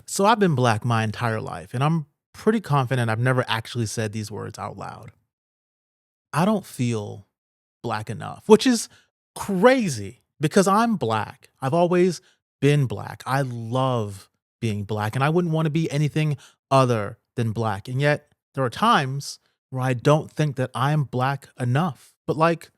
So I've been black my entire life, and I'm pretty confident I've never actually said these words out loud. I don't feel black enough, which is crazy because I'm black. I've always been black. I love being black, and I wouldn't want to be anything other than black. And yet, there are times where I don't think that I'm black enough. But, like,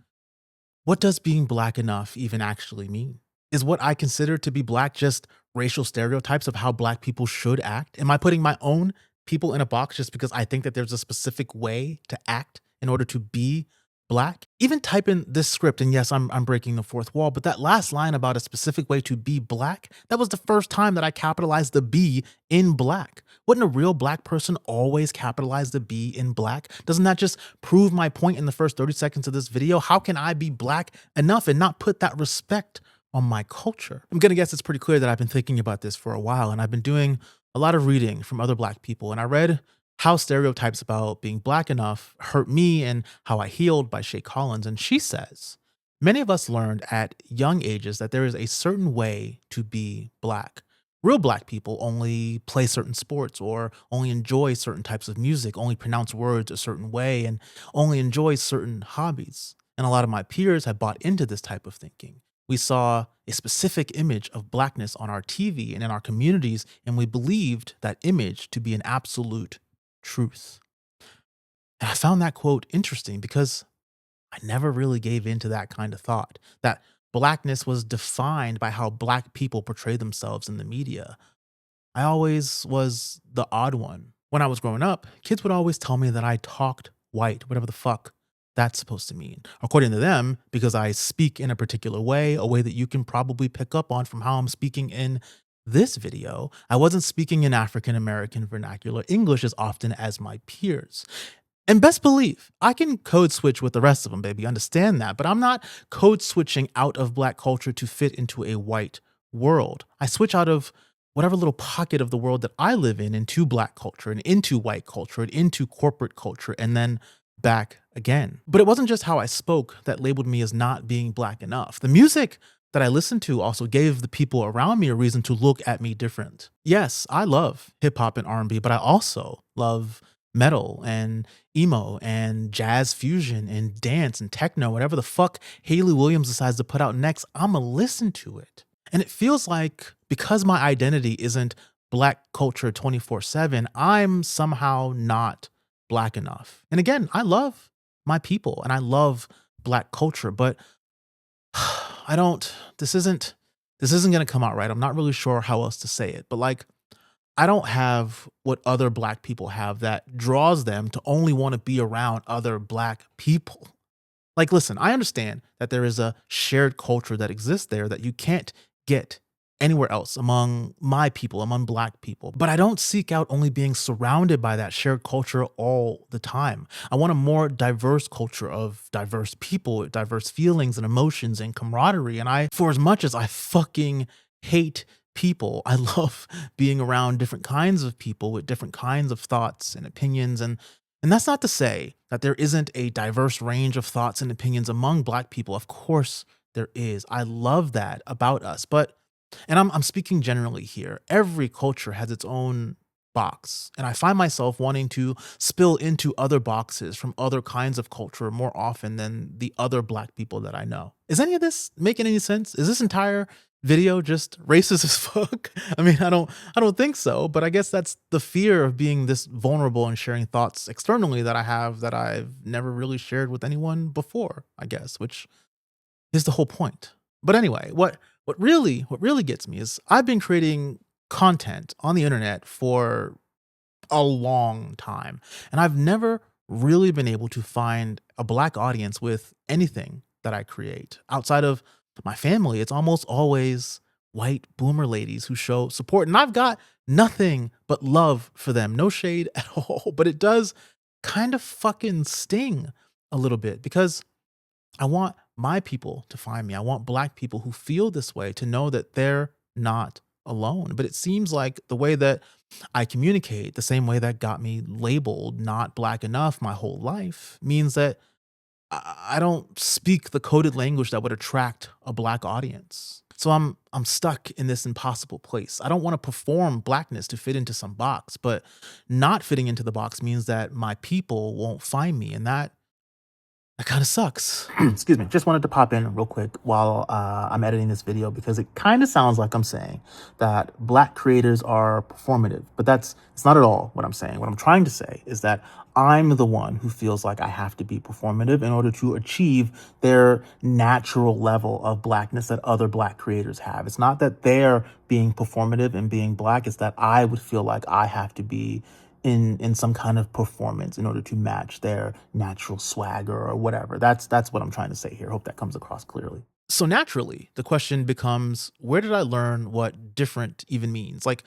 what does being black enough even actually mean? Is what I consider to be black just racial stereotypes of how black people should act? Am I putting my own people in a box just because I think that there's a specific way to act in order to be black? Even type in this script, and yes, I'm breaking the fourth wall, but that last line about a specific way to be black, that was the first time that I capitalized the B in black. Wouldn't a real black person always capitalize the B in black? Doesn't that just prove my point in the first 30 seconds of this video? How can I be black enough and not put that respect on my culture? I'm gonna guess it's pretty clear that I've been thinking about this for a while, and I've been doing a lot of reading from other black people. And I read How Stereotypes About Being Black Enough Hurt Me and How I Healed by Shay Collins. And she says, many of us learned at young ages that there is a certain way to be black. Real black people only play certain sports or only enjoy certain types of music, only pronounce words a certain way, and only enjoy certain hobbies. And a lot of my peers have bought into this type of thinking. We saw a specific image of blackness on our TV and in our communities, and we believed that image to be an absolute truth. And I found that quote interesting because I never really gave into that kind of thought, that blackness was defined by how black people portray themselves in the media. I always was the odd one. When I was growing up, kids would always tell me that I talked white, whatever the fuck that's supposed to mean. According to them, because I speak in a way that you can probably pick up on from how I'm speaking in this video, I wasn't speaking in African American vernacular English as often as my peers. And best believe, I can code switch with the rest of them, baby. Understand that. But I'm not code switching out of black culture to fit into a white world. I switch out of whatever little pocket of the world that I live in into black culture and into white culture and into corporate culture and then back again. But it wasn't just how I spoke that labeled me as not being black enough. The music that I listened to also gave the people around me a reason to look at me different. Yes, I love hip hop and R&B, but I also love metal and emo and jazz fusion and dance and techno, whatever the fuck Haley Williams decides to put out next, I'ma listen to it. And it feels like because my identity isn't black culture 24/7, I'm somehow not black enough. And again, I love my people and I love black culture, but I don't this isn't going to come out right. I'm not really sure how else to say it, but like I don't have what other black people have that draws them to only want to be around other black people. Like, listen, I understand that there is a shared culture that exists there that you can't get anywhere else among my people, among black people. But I don't seek out only being surrounded by that shared culture all the time. I want a more diverse culture of diverse people, with diverse feelings and emotions and camaraderie. And for as much as I fucking hate people, I love being around different kinds of people with different kinds of thoughts and opinions. And that's not to say that there isn't a diverse range of thoughts and opinions among black people. Of course there is. I love that about us. But and I'm speaking generally here. Every culture has its own box, and I find myself wanting to spill into other boxes from other kinds of culture more often than the other black people that I know. Is any of this making any sense? Is this entire video just racist as fuck? I mean, I don't think so, but I guess that's the fear of being this vulnerable and sharing thoughts externally that I have that I've never really shared with anyone before, I guess, which is the whole point. But anyway, what really gets me is I've been creating content on the internet for a long time, and I've never really been able to find a black audience with anything that I create. Outside of my family, it's almost always white boomer ladies who show support, and I've got nothing but love for them. No shade at all, but it does kind of fucking sting a little bit because I want my people to find me. I want black people who feel this way to know that they're not alone. But it seems like the way that I communicate, the same way that got me labeled not black enough my whole life, means that I don't speak the coded language that would attract a black audience. So I'm stuck in this impossible place. I don't want to perform blackness to fit into some box, but not fitting into the box means that my people won't find me, and that kind of sucks. Excuse me. Just wanted to pop in real quick while I'm editing this video because it kind of sounds like I'm saying that black creators are performative, but it's not at all what I'm saying. What I'm trying to say is that I'm the one who feels like I have to be performative in order to achieve their natural level of blackness that other black creators have. It's not that they're being performative and being black, it's that I would feel like I have to be in some kind of performance in order to match their natural swagger or whatever. That's what I'm trying to say here. Hope that comes across clearly. So naturally, the question becomes, where did I learn what different even means? Like,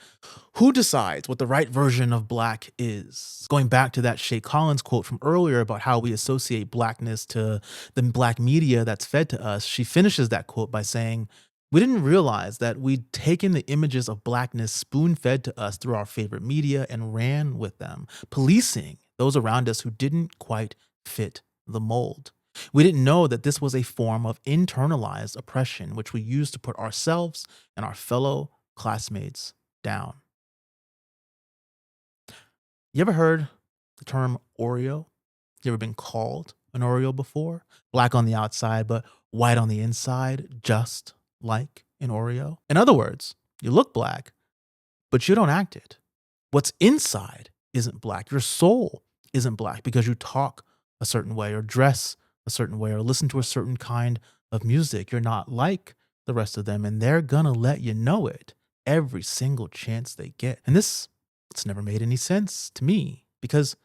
who decides what the right version of black is? Going back to that Shay Collins quote from earlier about how we associate blackness to the black media that's fed to us, she finishes that quote by saying, we didn't realize that we'd taken the images of blackness spoon fed to us through our favorite media and ran with them, policing those around us who didn't quite fit the mold. We didn't know that this was a form of internalized oppression, which we use to put ourselves and our fellow classmates down. You ever heard the term Oreo? You ever been called an Oreo before? Black on the outside, but white on the inside, just like an Oreo? In other words, you look black, but you don't act it. What's inside isn't black. Your soul isn't black because you talk a certain way or dress a certain way or listen to a certain kind of music. You're not like the rest of them, and they're gonna let you know it every single chance they get. And it's never made any sense to me because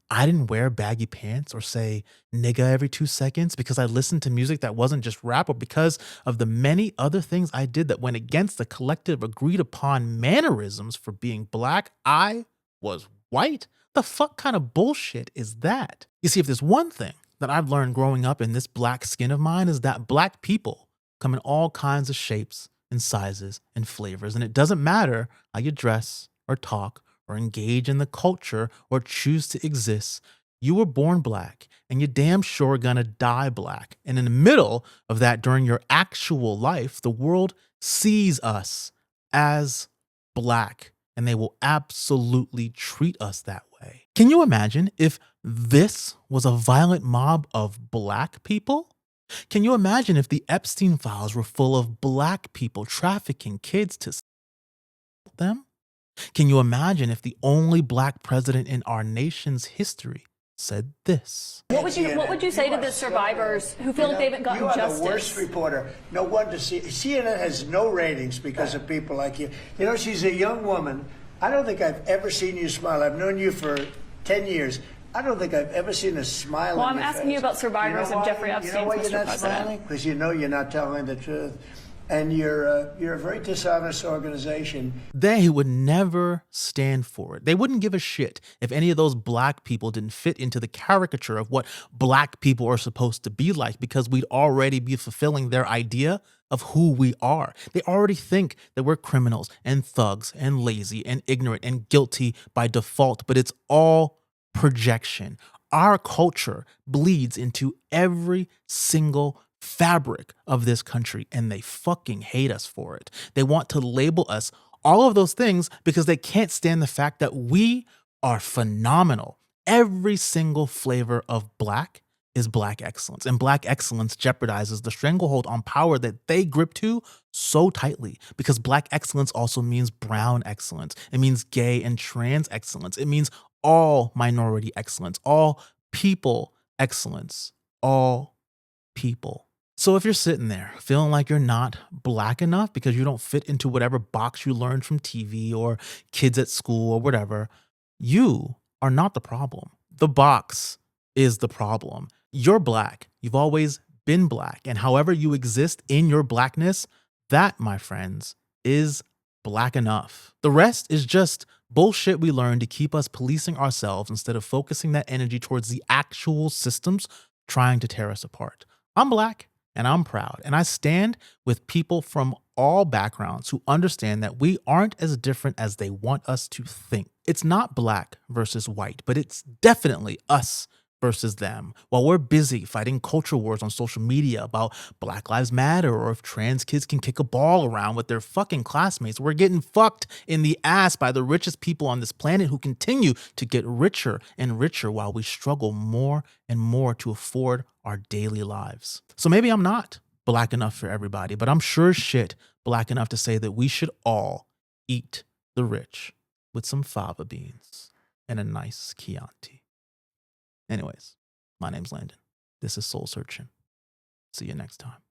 I didn't wear baggy pants or say nigga every 2 seconds because I listened to music that wasn't just rap or because of the many other things I did that went against the collective agreed upon mannerisms for being black. I was white. The fuck kind of bullshit is that? You see, if there's one thing that I've learned growing up in this black skin of mine is that black people come in all kinds of shapes and sizes and flavors. And it doesn't matter how you dress or talk or engage in the culture or choose to exist. You were born black and you're damn sure gonna die black. And in the middle of that, during your actual life, the world sees us as black and they will absolutely treat us that way. Can you imagine if this was a violent mob of black people? Can you imagine if the Epstein files were full of black people trafficking kids to sell them? Can you imagine if the only black president in our nation's history said this? What would you say to the survivors who feel like they haven't gotten justice? You are the worst reporter. No wonder CNN has no ratings because of people like you. You know, she's a young woman. I don't think I've ever seen you smile. I've known you for 10 years. I don't think I've ever seen a smile Well, on I'm your asking face. you about survivors of Jeffrey Epstein's, You know why you're Mr. not President? smiling? Because you know you're not telling the truth. And you're a very dishonest organization. They would never stand for it. They wouldn't give a shit if any of those black people didn't fit into the caricature of what black people are supposed to be like because we'd already be fulfilling their idea of who we are. They already think that we're criminals and thugs and lazy and ignorant and guilty by default, but it's all projection. Our culture bleeds into every single fabric of this country and they fucking hate us for it. They want to label us all of those things because they can't stand the fact that we are phenomenal. Every single flavor of black is black excellence, and black excellence jeopardizes the stranglehold on power that they grip to so tightly because black excellence also means brown excellence. It means gay and trans excellence. It means all minority excellence, all people excellence, all people. So if you're sitting there feeling like you're not black enough because you don't fit into whatever box you learned from TV or kids at school or whatever, you are not the problem. The box is the problem. You're black. You've always been black. And however you exist in your blackness, that, my friends, is black enough. The rest is just bullshit we learned to keep us policing ourselves instead of focusing that energy towards the actual systems trying to tear us apart. I'm black and I'm proud, and I stand with people from all backgrounds who understand that we aren't as different as they want us to think. It's not black versus white, but it's definitely us versus them, while we're busy fighting culture wars on social media about Black Lives Matter or if trans kids can kick a ball around with their fucking classmates, we're getting fucked in the ass by the richest people on this planet who continue to get richer and richer while we struggle more and more to afford our daily lives. So maybe I'm not Black enough for everybody, but I'm sure as shit Black enough to say that we should all eat the rich with some fava beans and a nice Chianti. Anyways, my name's Landon. This is Soul Searching. See you next time.